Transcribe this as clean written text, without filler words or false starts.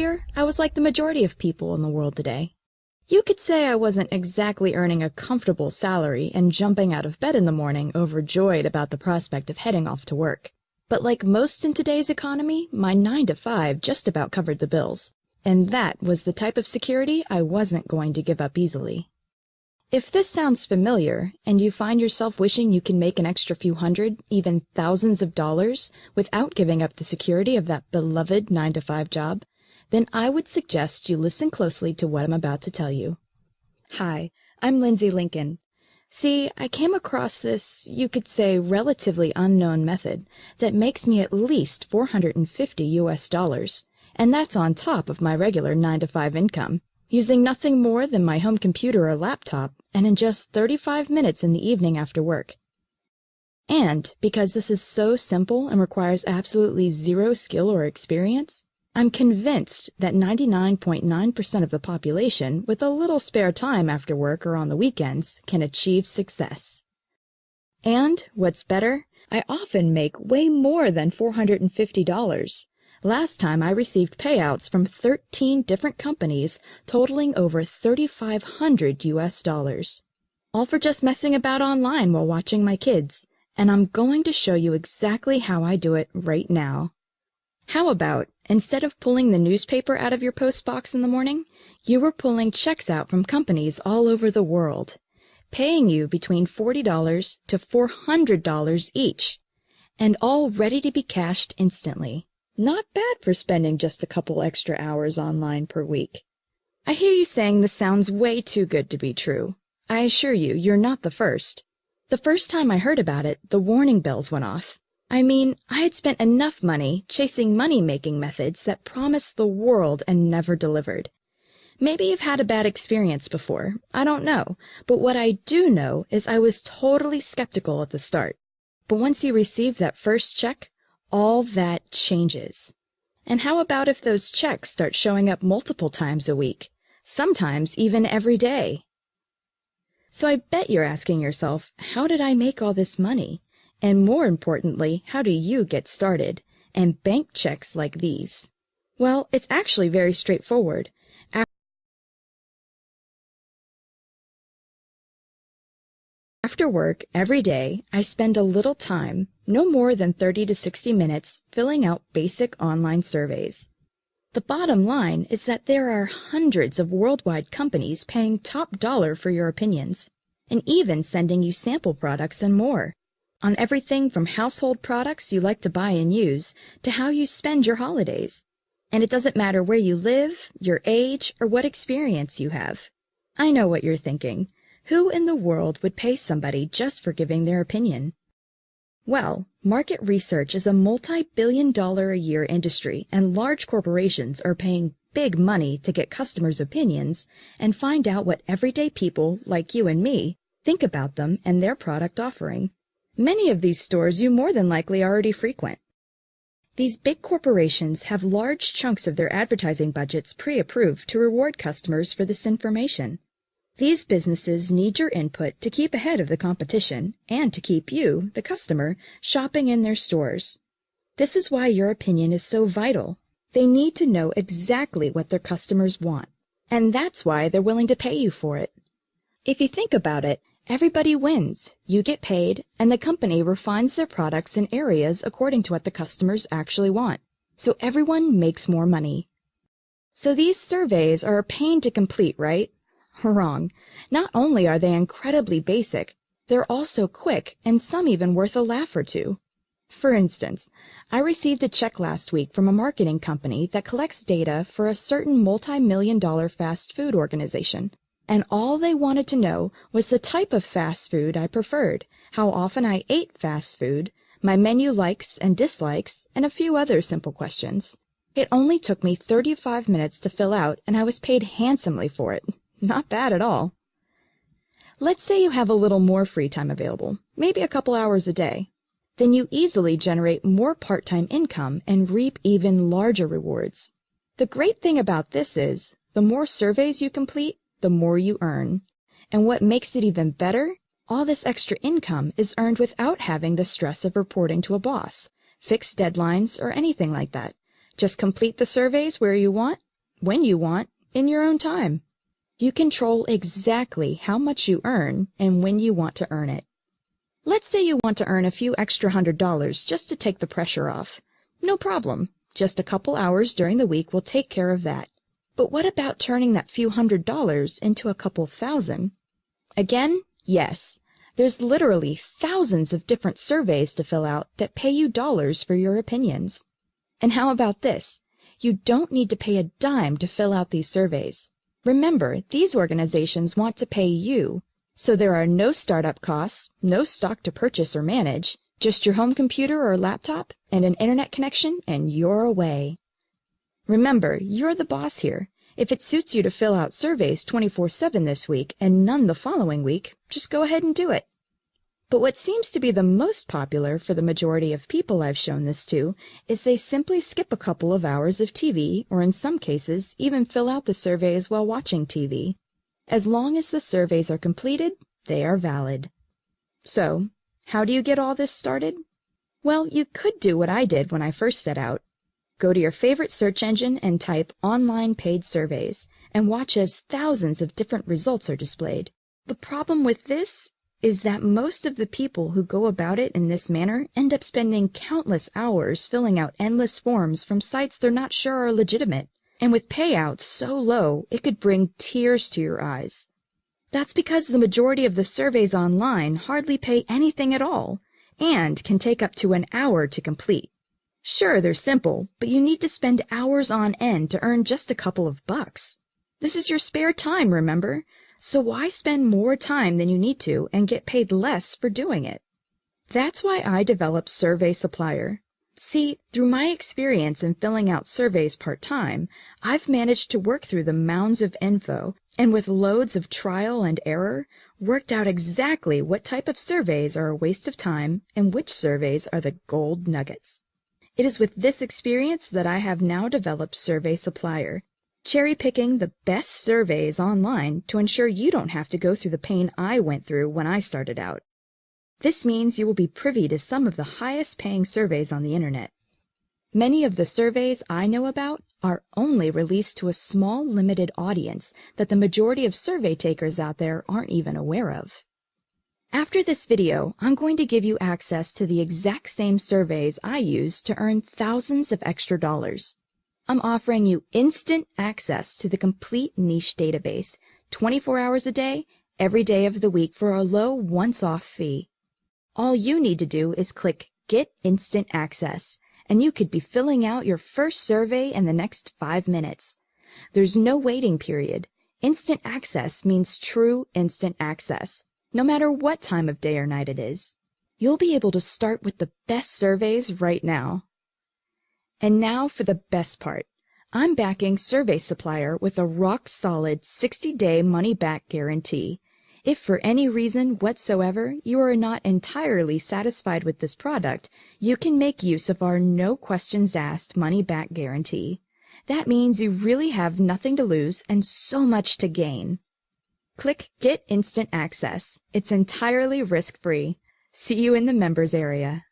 behavior, I was like the majority of people in the world today. You could say I wasn't exactly earning a comfortable salary and jumping out of bed in the morning overjoyed about the prospect of heading off to work. But like most in today's economy, my 9 to 5 just about covered the bills. And that was the type of security I wasn't going to give up easily. If this sounds familiar, and you find yourself wishing you can make an extra few hundred, even thousands of dollars without giving up the security of that beloved 9 to 5 job, then I would suggest you listen closely to what I'm about to tell you. Hi, I'm Lindsay Lincoln. See, I came across this, you could say, relatively unknown method that makes me at least $450 US, and that's on top of my regular 9 to 5 income, using nothing more than my home computer or laptop, and in just 35 minutes in the evening after work. And because this is so simple and requires absolutely zero skill or experience, I'm convinced that 99.9% of the population with a little spare time after work or on the weekends can achieve success. And, what's better, I often make way more than $450. Last time I received payouts from 13 different companies totaling over $3,500 US. All for just messing about online while watching my kids, and I'm going to show you exactly how I do it right now. How about, instead of pulling the newspaper out of your post box in the morning, you were pulling checks out from companies all over the world, paying you between $40 to $400 each, and all ready to be cashed instantly. Not bad for spending just a couple extra hours online per week. I hear you saying this sounds way too good to be true. I assure you, you're not the first. The first time I heard about it, the warning bells went off. I mean, I had spent enough money chasing money-making methods that promised the world and never delivered. Maybe you've had a bad experience before, I don't know, but what I do know is I was totally skeptical at the start. But once you receive that first check, all that changes. And how about if those checks start showing up multiple times a week, sometimes even every day? So I bet you're asking yourself, how did I make all this money? And more importantly, how do you get started and bank checks like these? Well, it's actually very straightforward. After work, every day, I spend a little time, no more than 30 to 60 minutes, filling out basic online surveys. The bottom line is that there are hundreds of worldwide companies paying top dollar for your opinions, and even sending you sample products and more, on everything from household products you like to buy and use to how you spend your holidays. And it doesn't matter where you live, your age, or what experience you have. I know what you're thinking. Who in the world would pay somebody just for giving their opinion? Well, market research is a multi-billion-dollar-a-year industry, and large corporations are paying big money to get customers' opinions and find out what everyday people, like you and me, think about them and their product offering. Many of these stores you more than likely already frequent. These big corporations have large chunks of their advertising budgets pre-approved to reward customers for this information. These businesses need your input to keep ahead of the competition and to keep you, the customer, shopping in their stores. This is why your opinion is so vital. They need to know exactly what their customers want, and that's why they're willing to pay you for it. If you think about it, everybody wins. You get paid, and the company refines their products in areas according to what the customers actually want. So everyone makes more money. So these surveys are a pain to complete, right? Wrong. Not only are they incredibly basic, they're also quick and some even worth a laugh or two. For instance, I received a check last week from a marketing company that collects data for a certain multi-million-dollar fast food organization. And all they wanted to know was the type of fast food I preferred, how often I ate fast food, my menu likes and dislikes, and a few other simple questions. It only took me 35 minutes to fill out, and I was paid handsomely for it. Not bad at all. Let's say you have a little more free time available, maybe a couple hours a day. Then you easily generate more part-time income and reap even larger rewards. The great thing about this is, the more surveys you complete, the more you earn. And what makes it even better, all this extra income is earned without having the stress of reporting to a boss, fixed deadlines, or anything like that. Just complete the surveys where you want, when you want, in your own time. You control exactly how much you earn and when you want to earn it. Let's say you want to earn a few extra $100 just to take the pressure off. No problem. Just a couple hours during the week will take care of that. But what about turning that few $100s into a couple thousand? Again, yes. There's literally thousands of different surveys to fill out that pay you dollars for your opinions. And how about this? You don't need to pay a dime to fill out these surveys. Remember, these organizations want to pay you, so there are no startup costs, no stock to purchase or manage, just your home computer or laptop and an internet connection, and you're away. Remember, you're the boss here. If it suits you to fill out surveys 24/7 this week and none the following week, just go ahead and do it. But what seems to be the most popular for the majority of people I've shown this to is they simply skip a couple of hours of TV, or in some cases, even fill out the surveys while watching TV. As long as the surveys are completed, they are valid. So, how do you get all this started? Well, you could do what I did when I first set out. Go to your favorite search engine and type online paid surveys, and watch as thousands of different results are displayed. The problem with this is that most of the people who go about it in this manner end up spending countless hours filling out endless forms from sites they're not sure are legitimate, and with payouts so low it could bring tears to your eyes. That's because the majority of the surveys online hardly pay anything at all, and can take up to an hour to complete. Sure, they're simple, but you need to spend hours on end to earn just a couple of bucks. This is your spare time, remember? So why spend more time than you need to and get paid less for doing it? That's why I developed Survey Supplier. See, through my experience in filling out surveys part-time, I've managed to work through the mounds of info, and with loads of trial and error, worked out exactly what type of surveys are a waste of time and which surveys are the gold nuggets. It is with this experience that I have now developed Survey Supplier, cherry-picking the best surveys online to ensure you don't have to go through the pain I went through when I started out. This means you will be privy to some of the highest-paying surveys on the internet. Many of the surveys I know about are only released to a small, limited audience that the majority of survey takers out there aren't even aware of. After this video, I'm going to give you access to the exact same surveys I use to earn thousands of extra dollars. I'm offering you instant access to the complete niche database, 24 hours a day, every day of the week for a low once-off fee. All you need to do is click Get Instant Access, and you could be filling out your first survey in the next 5 minutes. There's no waiting period. Instant access means true instant access, no matter what time of day or night it is. You'll be able to start with the best surveys right now. And now for the best part. I'm backing Survey Supplier with a rock-solid 60-day money-back guarantee. If for any reason whatsoever you are not entirely satisfied with this product, you can make use of our no-questions-asked money-back guarantee. That means you really have nothing to lose and so much to gain. Click Get Instant Access. It's entirely risk-free. See you in the members area.